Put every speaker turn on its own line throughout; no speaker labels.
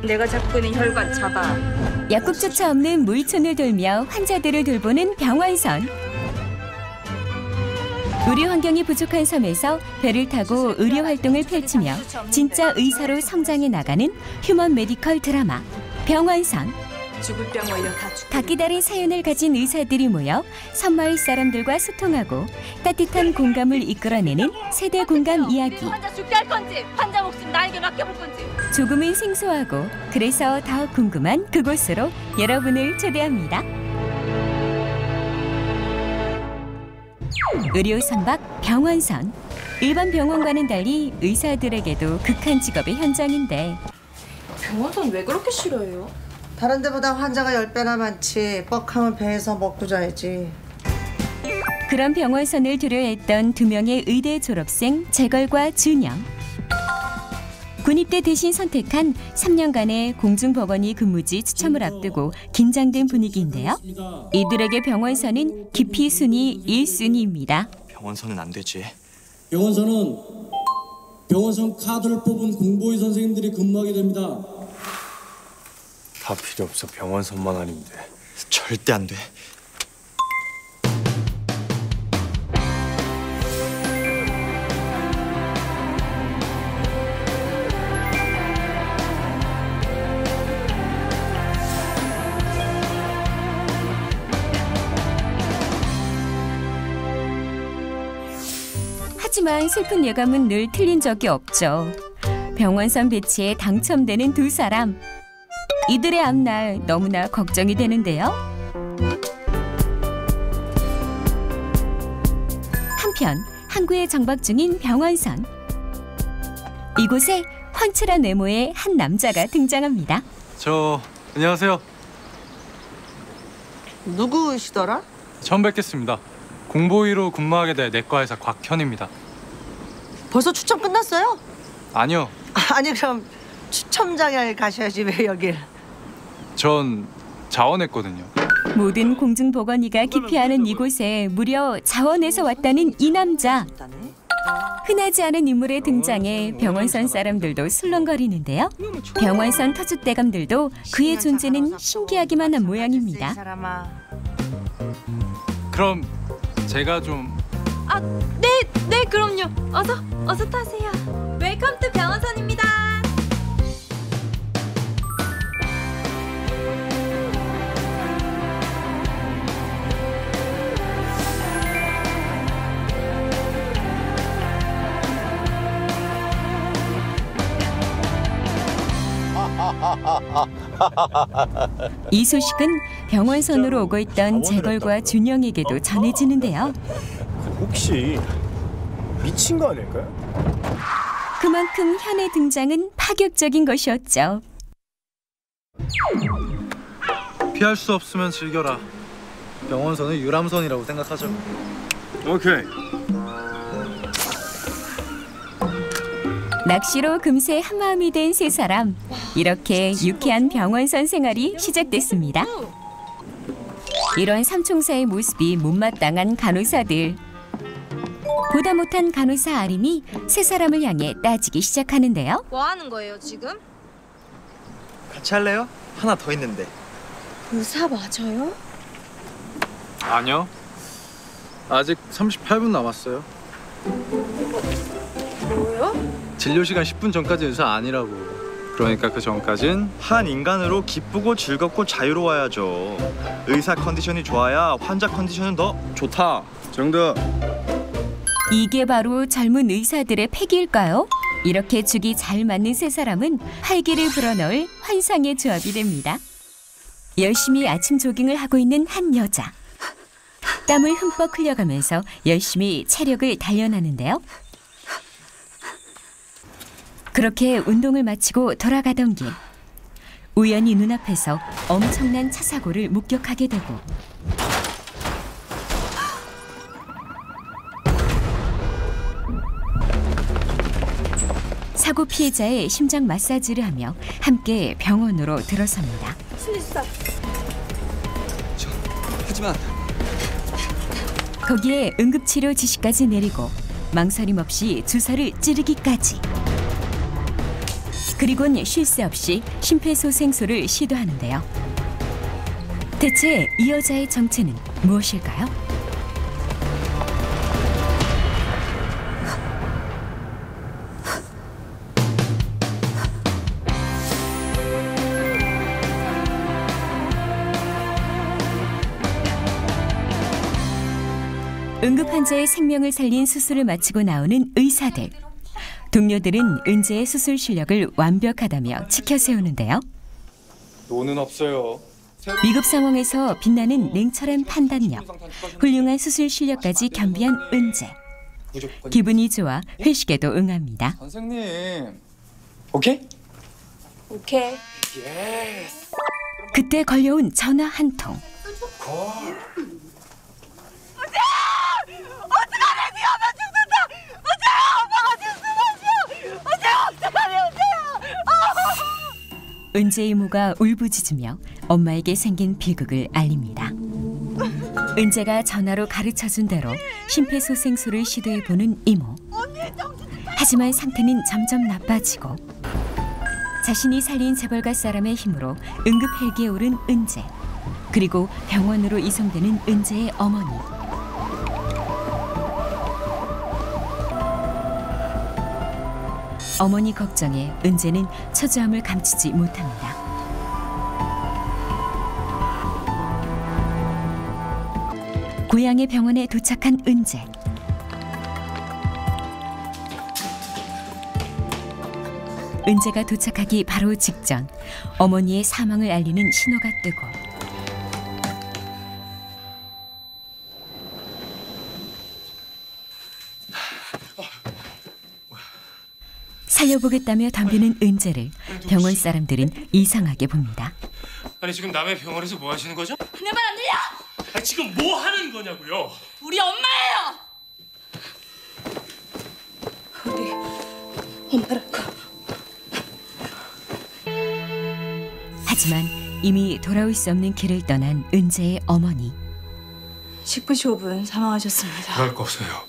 내가 잡고 있는 혈관 잡아.
약국조차 없는 무이촌을 돌며 환자들을 돌보는 병원선. 의료 환경이 부족한 섬에서 배를 타고 의료 활동을 펼치며 진짜 의사로 성장해 나가는 휴먼 메디컬 드라마 병원선.
죽을 병 걸려 다 죽.
각기 다른 사연을 가진 의사들이 모여 섬마을 사람들과 소통하고 따뜻한 공감을 이끌어내는 세대 공감 이야기.
환자 죽게 할 건지 환자 목숨 나에게 맡겨볼 건지.
조금은 생소하고 그래서 더 궁금한 그곳으로 여러분을 초대합니다. 의료 선박 병원선. 일반 병원과는 달리 의사들에게도 극한 직업의 현장인데
병원선 왜 그렇게 싫어해요?
다른 데보다 환자가 10배나 많지. 뻑하면 배에서 먹고 자야지.
그런 병원선을 두려워했던 두 명의 의대 졸업생 재걸과 준영. 군입대 대신 선택한 3년간의 공중보건의 근무지 추첨을 앞두고 긴장된 분위기인데요. 이들에게 병원선은 기피 순위 1순위입니다.
병원선은 안 되지.
병원선은 병원선 카드를 뽑은 공보의 선생님들이 근무하게 됩니다.
다 필요 없어. 병원선만 아니면 돼.
절대 안 돼.
하지만 슬픈 예감은 늘 틀린 적이 없죠. 병원선 배치에 당첨되는 두 사람. 이들의 앞날 너무나 걱정이 되는데요. 한편 항구에 정박 중인 병원선. 이곳에 훤칠한 외모의 한 남자가 등장합니다.
안녕하세요.
누구시더라?
처음 뵙겠습니다. 공보위로 근무하게 될 내과의사 곽현입니다.
벌써 추첨 끝났어요?
아니요.
아니 그럼 추첨장에 가셔야지 왜 여길.
전 자원했거든요.
모든 공중보건의가 기피하는 이곳에 무려 자원에서 왔다는 이 남자. 흔하지 않은 인물의 등장에 병원선 사람들도 술렁거리는데요. 병원선 터줏대감들도 그의 존재는 신기하기만 한 모양입니다.
그럼 제가 좀...
네, 그럼요. 어서 타세요. 웰컴 투 병원선입니다.
이 소식은 병원선으로 오고 있던 재걸과 준영에게도 전해지는데요.
혹시 미친 거 아닐까요?
그만큼 현의 등장은 파격적인 것이었죠.
피할 수 없으면 즐겨라. 병원선은 유람선이라고 생각하죠.
오케이.
낚시로 금세 한마음이 된 세 사람. 이렇게 유쾌한 병원선 생활이 시작됐습니다. 이런 삼총사의 모습이 못마땅한 간호사들. 보다 못한 간호사 아림이 세 사람을 향해 따지기 시작하는데요.
뭐 하는 거예요 지금?
같이 할래요? 하나 더 있는데.
의사 맞아요?
아니요. 아직 38분 남았어요.
뭐요?
진료 시간 10분 전까지 의사 아니라고. 그러니까 그 전까진
한 인간으로 기쁘고 즐겁고 자유로워야죠. 의사 컨디션이 좋아야 환자 컨디션은 더 좋다.
정답.
이게 바로 젊은 의사들의 패기일까요? 이렇게 죽이 잘 맞는 세 사람은 활기를 불어넣을 환상의 조합이 됩니다. 열심히 아침 조깅을 하고 있는 한 여자. 땀을 흠뻑 흘려가면서 열심히 체력을 단련하는데요. 그렇게 운동을 마치고 돌아가던 길. 우연히 눈앞에서 엄청난 차 사고를 목격하게 되고 사고 피해자의 심장 마사지를 하며 함께 병원으로 들어섭니다.
하지만
거기에 응급치료 지시까지 내리고 망설임 없이 주사를 찌르기까지. 그리곤 쉴 새 없이 심폐소생술을 시도하는데요. 대체 이 여자의 정체는 무엇일까요? 응급 환자의 생명을 살린 수술을 마치고 나오는 의사들. 동료들은 은재의 수술 실력을 완벽하다며 치켜세우는데요.
돈은 없어요.
위급 상황에서 빛나는 냉철한 판단력, 훌륭한 수술 실력까지 겸비한 은재. 기분이 좋아 회식에도 응합니다.
선생님. 오케이?
오케이.
그때 걸려온 전화 한 통. 은재 이모가 울부짖으며 엄마에게 생긴 비극을 알립니다. 은재가 전화로 가르쳐준 대로 심폐소생술을 시도해보는 이모. 하지만 상태는 점점 나빠지고 자신이 살린 재벌가 사람의 힘으로 응급 헬기에 오른 은재. 그리고 병원으로 이송되는 은재의 어머니. 어머니 걱정에 은재는 처절함을 감추지 못합니다. 고향의 병원에 도착한 은재. 은재가 도착하기 바로 직전 어머니의 사망을 알리는 신호가 뜨고 살려보겠다며 덤비는 은재를 병원 사람들은 이상하게 봅니다.
아니 지금 남의 병원에서 뭐 하시는 거죠?
내 말 안 들려?
아니 지금 뭐 하는 거냐고요?
우리 엄마예요. 우리 엄마라고.
하지만 이미 돌아올 수 없는 길을 떠난 은재의 어머니.
10분 15분 사망하셨습니다.
그럴 거 없어요.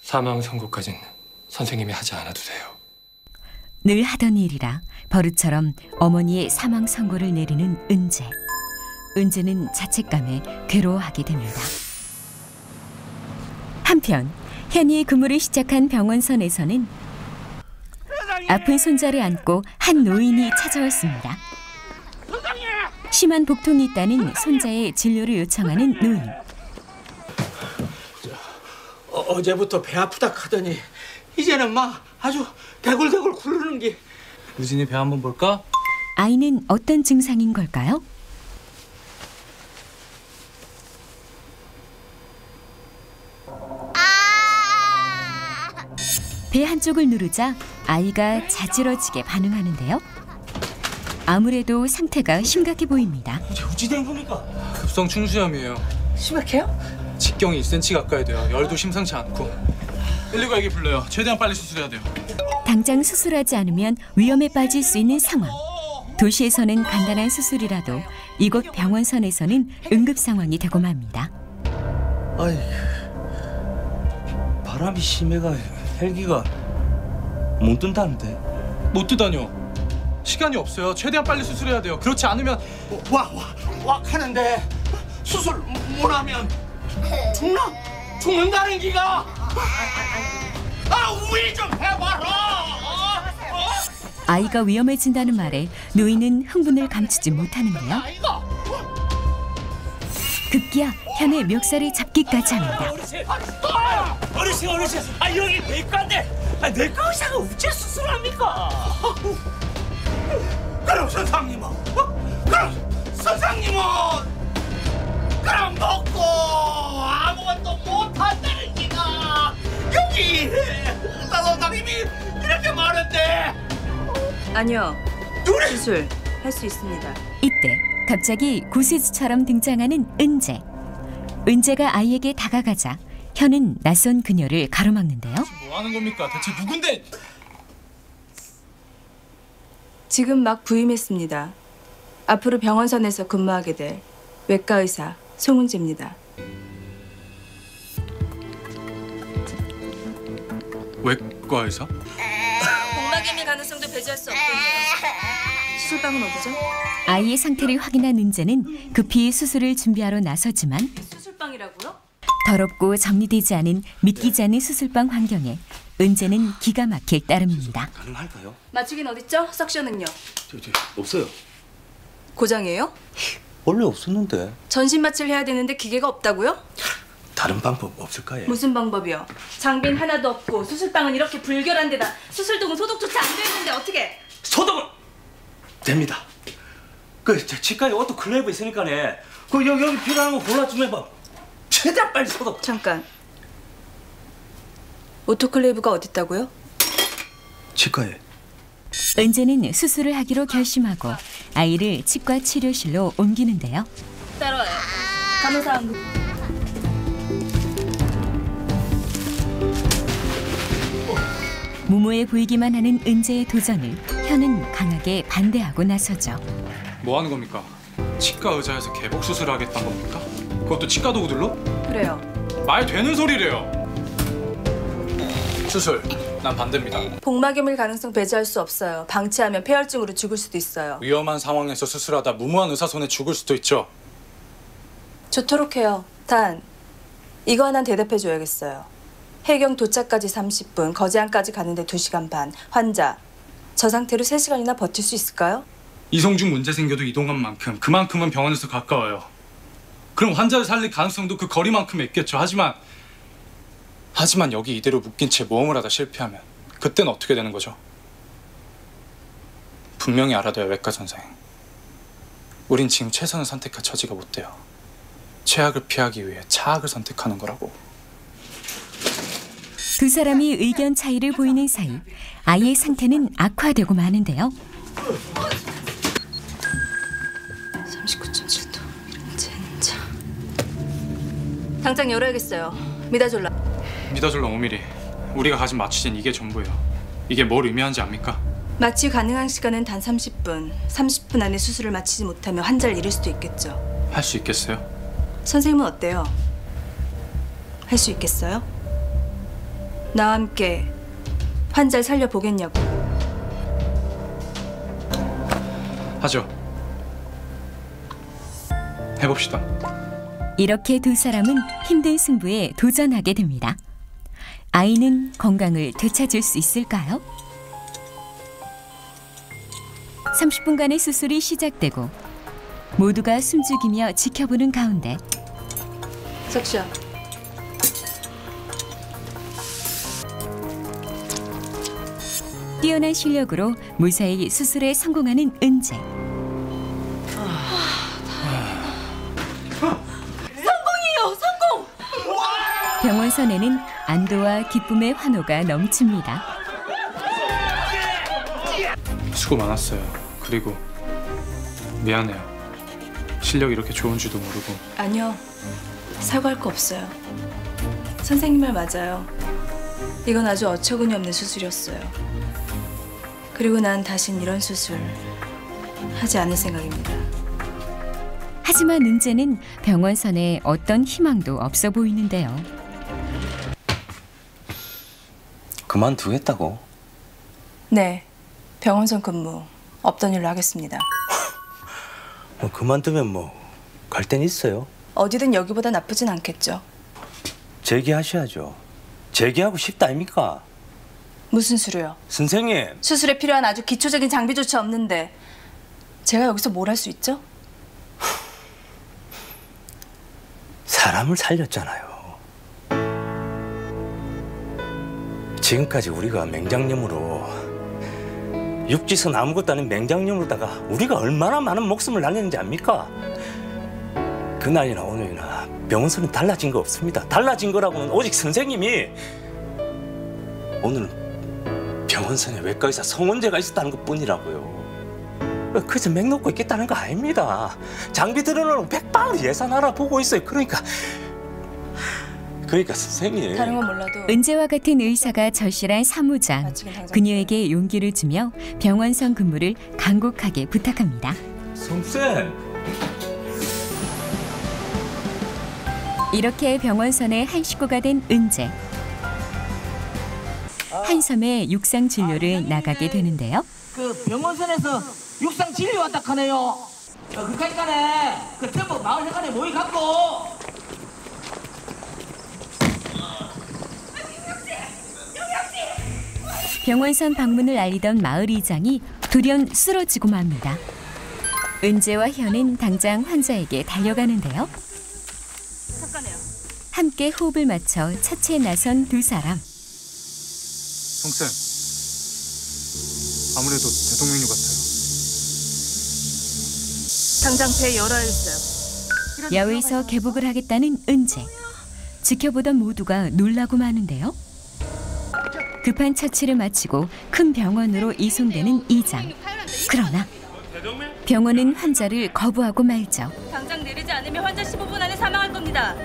사망 선고까지는 선생님이 하지 않아도 돼요.
늘 하던 일이라 버릇처럼 어머니의 사망 선고를 내리는 은재. 은재는 자책감에 괴로워하게 됩니다. 한편 현이의 근무를 시작한 병원선에서는 아픈 손자를 안고 한 노인이 찾아왔습니다. 심한 복통이 있다는 손자의 진료를 요청하는 노인.
어제부터 배 아프다 하더니 이제는 막 아주 대굴대굴 굴르는 게.
우진이 배 한번 볼까?
아이는 어떤 증상인 걸까요? 배 한쪽을 누르자 아이가 자지러지게 반응하는데요. 아무래도 상태가 심각해 보입니다.
어찌 된 겁니까?
급성 충수염이에요.
심각해요?
직경이 1cm 가까이 돼요. 열도 심상치 않고. 119 불러요. 최대한 빨리 수술해야 돼요.
당장 수술하지 않으면 위험에 빠질 수 있는 상황. 도시에서는 간단한 수술이라도 이곳 병원선에서는 응급 상황이 되고 맙니다.
아이, 바람이 심해가 헬기가 못 뜬다는데.
못 뜨다뇨. 시간이 없어요. 최대한 빨리 수술해야 돼요. 그렇지 않으면
와 하는데 수술 못하면 죽는다는 기가. 우리 좀 해봐라.
아이가 위험해진다는 말에 노인은 흥분을 감추지 못하는데요. 급기야 현의 멱살을 잡기까지 합니다.
어르신, 여기 내과인데 내과 의사가 어째 수술합니까? 그럼 선생님은? 그럼 먹고 아무것도 못한다는 기가. 여기 의사 선생님이 이렇게 많은데.
아니요. 수술 할 수 있습니다.
이때 갑자기 구세주처럼 등장하는 은재. 은재가 아이에게 다가가자 현은 낯선 그녀를 가로막는데요.
뭐 하는 겁니까? 대체 누군데?
지금 막 부임했습니다. 앞으로 병원선에서 근무하게 될 외과 의사 송은지입니다.
외과 의사?
엄마 복막염일 가능성도 배제할 수 없겠네요. 수술방은 어디죠?
아이의 상태를 확인한 은재는 급히 수술을 준비하러 나서지만
수술방이라고요?
더럽고 정리되지 않은 믿기지 않는 수술방 환경에 은재는 기가 막힐 따름입니다.
가능할까요?
마취기는 어딨죠? 석션은요?
없어요.
고장이에요?
원래 없었는데.
전신 마취를 해야 되는데 기계가 없다고요?
다른 방법 없을까요?
무슨 방법이요? 장비는 하나도 없고 수술방은 이렇게 불결한 데다 수술도구 소독조차 안 돼 있는데 어떻게?
소독은 됩니다. 그 치과에 오토클레이브 있으니까네. 그 여기 필요한 거 골라 좀 해봐. 최대한 빨리 소독.
잠깐. 오토클레이브가 어딨다고요?
치과에.
은재는 수술을 하기로 결심하고 아이를 치과 치료실로 옮기는데요.
따라와요. 간호사 응급.
무모해 보이기만 하는 은재의 도전을 현은 강하게 반대하고 나서죠.
뭐 하는 겁니까? 치과 의자에서 개복 수술을 하겠다는 겁니까? 그것도 치과 도구들로?
그래요.
말 되는 소리래요. 수술, 난 반대입니다.
복막염일 가능성 배제할 수 없어요. 방치하면 폐혈증으로 죽을 수도 있어요.
위험한 상황에서 수술하다 무모한 의사 손에 죽을 수도 있죠.
좋도록 해요. 단, 이거 하나는 대답해줘야겠어요. 해경 도착까지 30분, 거제안까지 가는데 2시간 반. 환자, 저 상태로 3시간이나 버틸 수 있을까요?
이송 중 문제 생겨도 이동한 만큼 그만큼은 병원에서 가까워요. 그럼 환자를 살릴 가능성도 그 거리만큼 있겠죠. 하지만 여기 이대로 묶인 채 모험을 하다 실패하면 그때는 어떻게 되는 거죠? 분명히 알아둬요, 외과 선생. 우린 지금 최선을 선택할 처지가 못 돼요. 최악을 피하기 위해 차악을 선택하는 거라고.
두 사람이 의견 차이를 보이는 사이 아이의 상태는 악화되고 마는데요.
39.7도 젠자. 당장 열어야겠어요. 미다졸라.
미다졸라 5mm. 우리가 가진 마취제는 이게 전부예요. 이게 뭘 의미하는지 압니까?
마취 가능한 시간은 단 30분. 30분 안에 수술을 마치지 못하면 환자를 잃을 수도 있겠죠.
할 수 있겠어요?
선생님은 어때요? 할 수 있겠어요? 나와 함께 환자를 살려보겠냐고.
하죠. 해봅시다.
이렇게 두 사람은 힘든 승부에 도전하게 됩니다. 아이는 건강을 되찾을 수 있을까요? 30분간의 수술이 시작되고 모두가 숨죽이며 지켜보는 가운데
석션.
뛰어난 실력으로 무사히 수술에 성공하는 은재.
성공이에요, 성공!
병원선에는 안도와 기쁨의 환호가 넘칩니다.
수고 많았어요. 그리고 미안해요. 실력이 이렇게 좋은 줄도 모르고.
아니요, 사과할 거 없어요. 선생님 말 맞아요. 이건 아주 어처구니 없는 수술이었어요. 그리고 난 다신 이런 수술 하지 않을 생각입니다.
하지만 은재는 병원선에 어떤 희망도 없어 보이는데요.
그만두겠다고?
네, 병원선 근무 없던 일로 하겠습니다.
그만두면 갈 땐 있어요.
어디든 여기보다 나쁘진 않겠죠.
재기하셔야죠. 재기하고 싶다 아닙니까?
무슨 수료요?
선생님.
수술에 필요한 아주 기초적인 장비조차 없는데 제가 여기서 뭘 할 수 있죠?
사람을 살렸잖아요. 지금까지 우리가 맹장염으로 육지선 아무것도 아닌 맹장염으로다가 우리가 얼마나 많은 목숨을 날렸는지 압니까? 그날이나 오늘이나 병원선은 달라진 거 없습니다. 달라진 거라고는 오직 선생님이 오늘은 병원선에 외과의사 성원재가 있었다는 것뿐이라고요. 그저 맥 놓고 있겠다는 거 아닙니다. 장비 들어놓으라고 백방으로 예산 알아보고 있어요. 그러니까 선생님.
다른 건 몰라도
은재와 같은 의사가 절실한 사무장. 그녀에게 용기를 주며 병원선 근무를 간곡하게 부탁합니다.
성쌤.
이렇게 병원선의 한 식구가 된 은재. 한섬에 육상 진료를 나가게 되는데요.
그 병원선에서 육상 진료 왔다 하네요. 그러니까네 그 전부 마을 회관에 모이 갖고.
병원선 방문을 알리던 마을 이장이 돌연 쓰러지고 맙니다. 은재와 현은 당장 환자에게 달려가는데요.
잠깐요.
함께 호흡을 맞춰 처치에 나선 두 사람.
형쌤, 아무래도 대동맥류 같아요.
당장 배 열어야 했어요.
야외에서 개복을 하겠다는 은재. 지켜보던 모두가 놀라고 마는데요. 급한 처치를 마치고 큰 병원으로 이송되는 이장. 그러나 병원은 환자를 거부하고 말죠.
당장 내리지 않으면 환자 15분 안에 사망할 겁니다.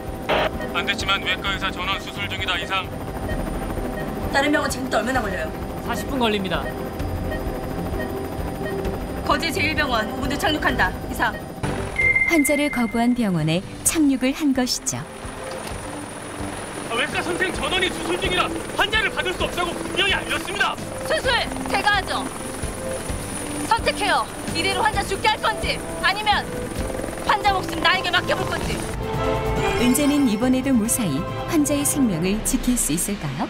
안 됐지만 외과 의사 전원 수술 중이다. 이상.
다른 병원 지금부터 얼마나 걸려요?
40분 걸립니다.
거제 제1병원 5분 뒤 착륙한다. 이상.
환자를 거부한 병원에 착륙을 한 것이죠.
외과 선생 전원이 수술 중이라 환자를 받을 수 없다고 분명히 알렸습니다.
수술 제가 하죠. 선택해요. 이대로 환자 죽게 할 건지 아니면 환자 목숨 나에게 맡겨볼 건지.
은재는 이번에도 무사히 환자의 생명을 지킬 수 있을까요?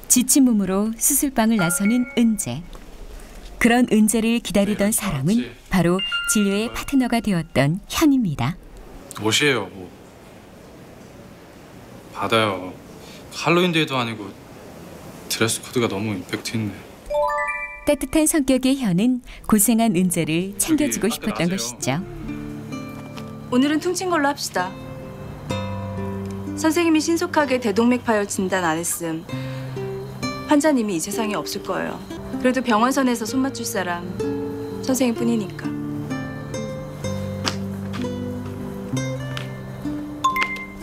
지친 몸으로 수술방을 나서는 은재. 그런 은재를 기다리던 사람은 바로 진료의 파트너가 되었던 현입니다.
옷이에요. 뭐. 받아요. 할로윈데이도 아니고 드레스 코드가 너무 임팩트 있네.
따뜻한 성격의 현은 고생한 은재를 챙겨주고 싶었던 것이죠.
오늘은 퉁친 걸로 합시다. 선생님이 신속하게 대동맥 파열 진단 안 했음 환자님이 이 세상에 없을 거예요. 그래도 병원선에서 손 맞출 사람 선생님뿐이니까.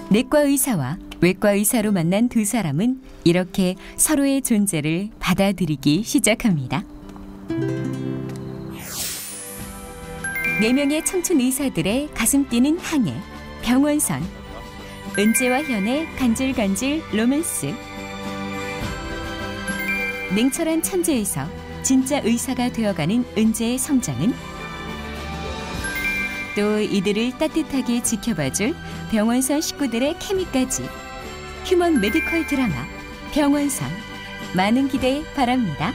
내과 의사와 외과 의사로 만난 두 사람은 이렇게 서로의 존재를 받아들이기 시작합니다. 4명의 청춘 의사들의 가슴 뛰는 항해, 병원선. 은재와 현의 간질간질 로맨스. 냉철한 천재에서 진짜 의사가 되어가는 은재의 성장은 또 이들을 따뜻하게 지켜봐줄 병원선 식구들의 케미까지. 휴먼 메디컬 드라마 병원선. 많은 기대 바랍니다.